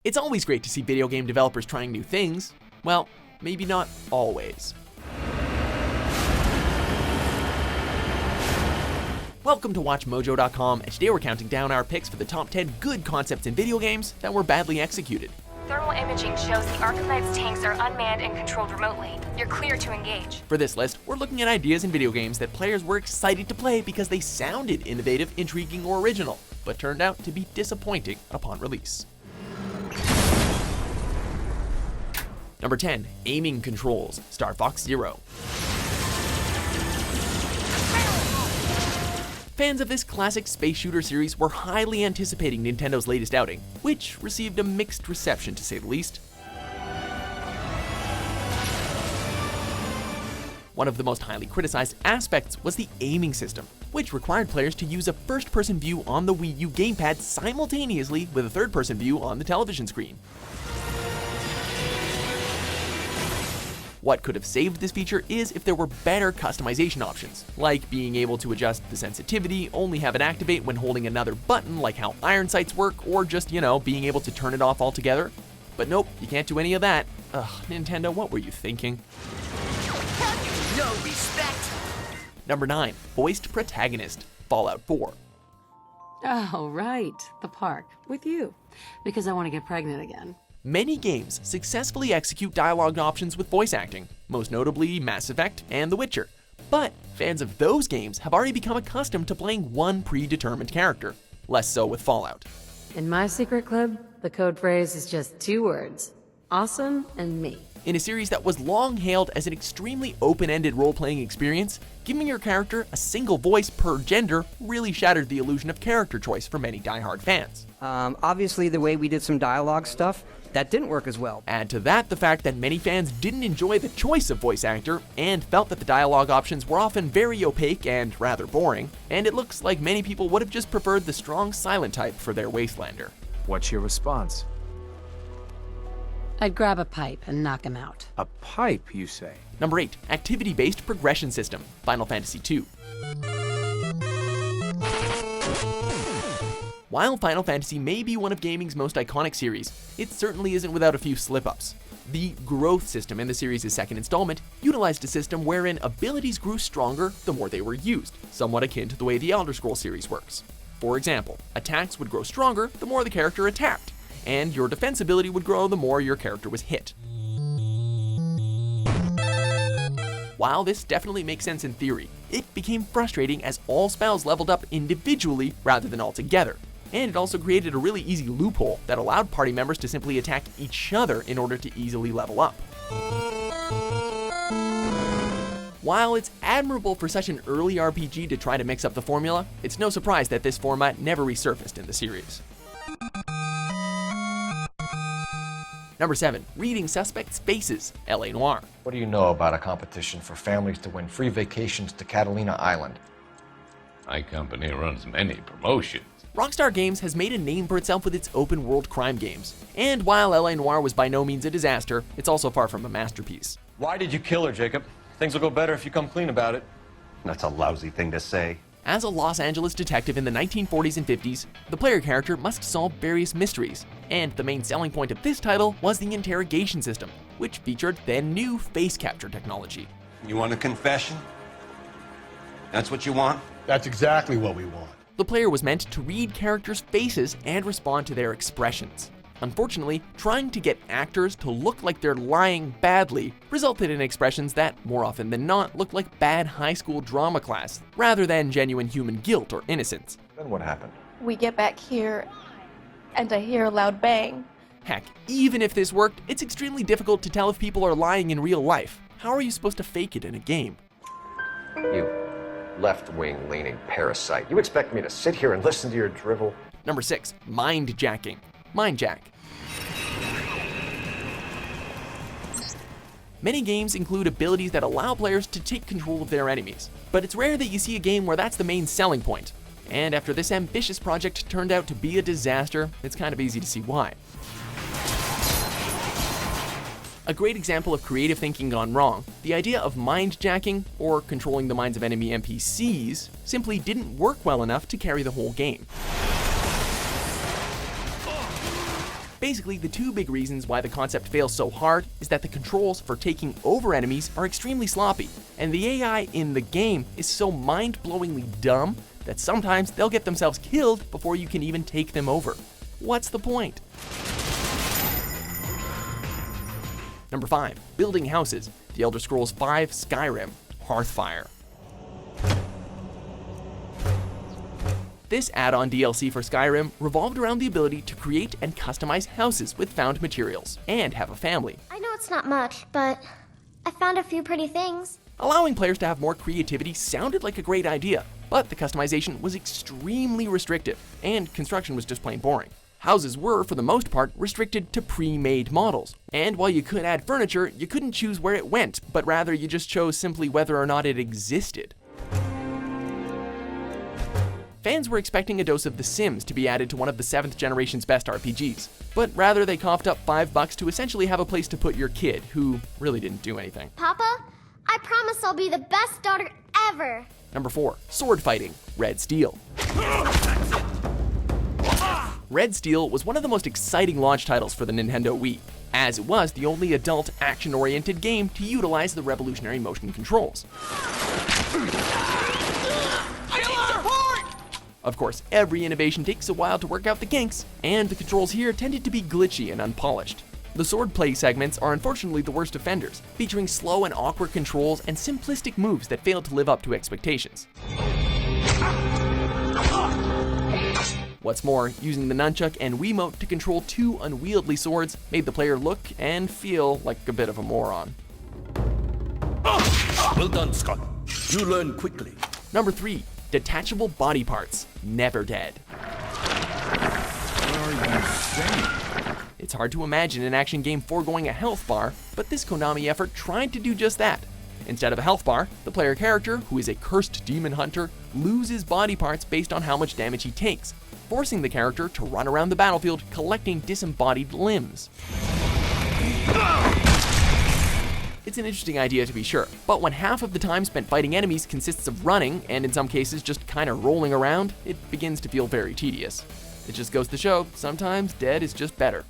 It's always great to see video game developers trying new things. Well, maybe not always. Welcome to WatchMojo.com, and today we're counting down our picks for the top 10 good concepts in video games that were badly executed. Thermal imaging shows the Arkham Knight's tanks are unmanned and controlled remotely. You're clear to engage. For this list, we're looking at ideas in video games that players were excited to play because they sounded innovative, intriguing, or original, but turned out to be disappointing upon release. Number 10. Aiming Controls, Star Fox Zero. Fans of this classic space shooter series were highly anticipating Nintendo's latest outing, which received a mixed reception to say the least. One of the most highly criticized aspects was the aiming system, which required players to use a first-person view on the Wii U gamepad simultaneously with a third-person view on the television screen. What could have saved this feature is if there were better customization options, like being able to adjust the sensitivity, only have it activate when holding another button like how iron sights work, or just, being able to turn it off altogether. But nope, you can't do any of that. Ugh, Nintendo, what were you thinking? No respect. Number 9. Voiced Protagonist, Fallout 4. Oh, right. The park. With you. Because I want to get pregnant again. Many games successfully execute dialogue options with voice acting, most notably Mass Effect and The Witcher. But fans of those games have already become accustomed to playing one predetermined character, less so with Fallout. In my secret club, the code phrase is just 2 words. Awesome and me. In a series that was long hailed as an extremely open-ended role-playing experience, giving your character a single voice per gender really shattered the illusion of character choice for many die-hard fans. Obviously the way we did some dialogue stuff, that didn't work as well. Add to that the fact that many fans didn't enjoy the choice of voice actor and felt that the dialogue options were often very opaque and rather boring, and it looks like many people would have just preferred the strong silent type for their Wastelander. What's your response? I'd grab a pipe and knock him out. A pipe, you say? Number 8. Activity-Based Progression System, Final Fantasy II. While Final Fantasy may be one of gaming's most iconic series, it certainly isn't without a few slip-ups. The growth system in the series' second installment utilized a system wherein abilities grew stronger the more they were used, somewhat akin to the way the Elder Scrolls series works. For example, attacks would grow stronger the more the character attacked, and your defense ability would grow the more your character was hit. While this definitely makes sense in theory, it became frustrating as all spells leveled up individually rather than all together. And it also created a really easy loophole that allowed party members to simply attack each other in order to easily level up. While it's admirable for such an early RPG to try to mix up the formula, it's no surprise that this format never resurfaced in the series. Number 7. Reading Suspects' Faces, L.A. Noire. What do you know about a competition for families to win free vacations to Catalina Island? My company runs many promotions. Rockstar Games has made a name for itself with its open-world crime games. And while L.A. Noire was by no means a disaster, it's also far from a masterpiece. Why did you kill her, Jacob? Things will go better if you come clean about it. That's a lousy thing to say. As a Los Angeles detective in the 1940s and 50s, the player character must solve various mysteries. And the main selling point of this title was the interrogation system, which featured then new face capture technology. You want a confession? That's what you want? That's exactly what we want. The player was meant to read characters' faces and respond to their expressions. Unfortunately, trying to get actors to look like they're lying badly resulted in expressions that, more often than not, looked like bad high school drama class, rather than genuine human guilt or innocence. Then what happened? We get back here, and I hear a loud bang. Heck, even if this worked, it's extremely difficult to tell if people are lying in real life. How are you supposed to fake it in a game? You left-wing leaning parasite. You expect me to sit here and listen to your drivel? Number 6. Mindjacking, Mindjack. Many games include abilities that allow players to take control of their enemies, but it's rare that you see a game where that's the main selling point. And after this ambitious project turned out to be a disaster, it's kind of easy to see why. A great example of creative thinking gone wrong, the idea of mindjacking, or controlling the minds of enemy NPCs, simply didn't work well enough to carry the whole game. Basically, the two big reasons why the concept fails so hard is that the controls for taking over enemies are extremely sloppy, and the AI in the game is so mind-blowingly dumb that sometimes they'll get themselves killed before you can even take them over. What's the point? Number 5. Building houses. The Elder Scrolls V Skyrim Hearthfire. This add-on DLC for Skyrim revolved around the ability to create and customize houses with found materials, and have a family. I know it's not much, but I found a few pretty things. Allowing players to have more creativity sounded like a great idea, but the customization was extremely restrictive, and construction was just plain boring. Houses were, for the most part, restricted to pre-made models, and while you could add furniture, you couldn't choose where it went, but rather you just chose simply whether or not it existed. Fans were expecting a dose of The Sims to be added to one of the 7th generation's best RPGs, but rather they coughed up $5 to essentially have a place to put your kid, who really didn't do anything. Papa, I promise I'll be the best daughter ever. Number 4. Sword fighting. Red Steel. Red Steel was one of the most exciting launch titles for the Nintendo Wii, as it was the only adult action-oriented game to utilize the revolutionary motion controls. Of course, every innovation takes a while to work out the kinks, and the controls here tended to be glitchy and unpolished. The swordplay segments are unfortunately the worst offenders, featuring slow and awkward controls and simplistic moves that failed to live up to expectations. What's more, using the nunchuck and Wiimote to control two unwieldy swords made the player look and feel like a bit of a moron. Well done, Scott. You learn quickly. Number 3. Detachable body parts. Never dead. What are you saying? It's hard to imagine an action game foregoing a health bar, but this Konami effort tried to do just that. Instead of a health bar, the player character, who is a cursed demon hunter, loses body parts based on how much damage he takes, forcing the character to run around the battlefield collecting disembodied limbs. It's an interesting idea to be sure, but when half of the time spent fighting enemies consists of running, and in some cases just kinda rolling around, it begins to feel very tedious. It just goes to show, sometimes dead is just better.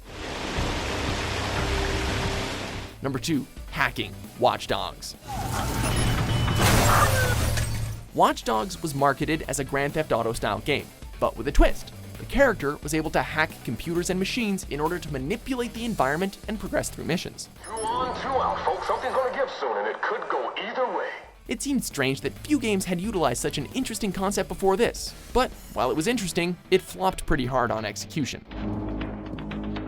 Number 2. Hacking. Watch Dogs. Watch Dogs was marketed as a Grand Theft Auto style game, but with a twist. The character was able to hack computers and machines in order to manipulate the environment and progress through missions. 2 on, 2 out, folks. Something's gonna give soon, and it could go either way. It seemed strange that few games had utilized such an interesting concept before this, but while it was interesting, it flopped pretty hard on execution.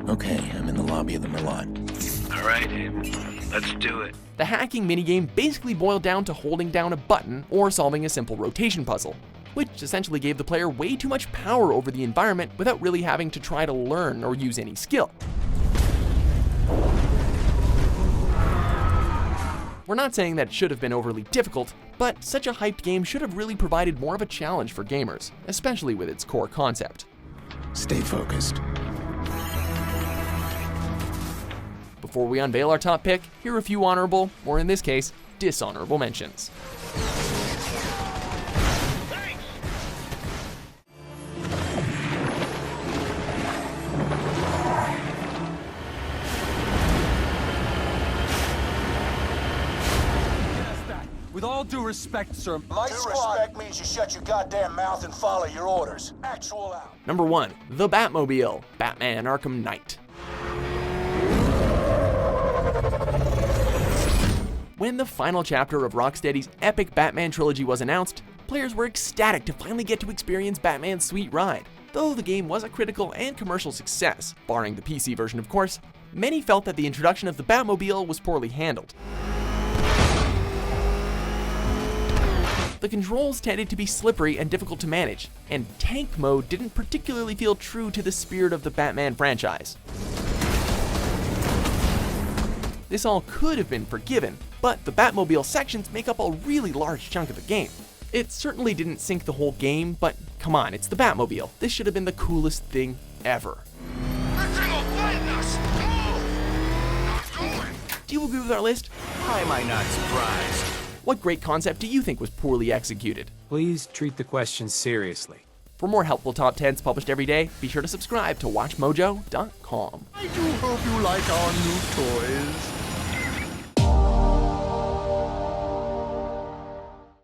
Okay, I'm in the lobby of the Milan. All right, let's do it. The hacking minigame basically boiled down to holding down a button or solving a simple rotation puzzle, which essentially gave the player way too much power over the environment without really having to try to learn or use any skill. We're not saying that it should have been overly difficult, but such a hyped game should have really provided more of a challenge for gamers, especially with its core concept. Stay focused. Before we unveil our top pick, here are a few honorable, or in this case, dishonorable mentions. With all due respect, sir. My respect means you shut your goddamn mouth and follow your orders. Actual out. Number 1. The Batmobile. Batman Arkham Knight. When the final chapter of Rocksteady's epic Batman trilogy was announced, players were ecstatic to finally get to experience Batman's sweet ride. Though the game was a critical and commercial success, barring the PC version of course, many felt that the introduction of the Batmobile was poorly handled. The controls tended to be slippery and difficult to manage, and tank mode didn't particularly feel true to the spirit of the Batman franchise. This all could have been forgiven, but the Batmobile sections make up a really large chunk of the game. It certainly didn't sink the whole game, but come on, it's the Batmobile. This should have been the coolest thing ever. Do you agree with our list? Why am I not surprised? What great concept do you think was poorly executed? Please treat the question seriously. For more helpful top 10s published every day, be sure to subscribe to WatchMojo.com. I do hope you like our new toys.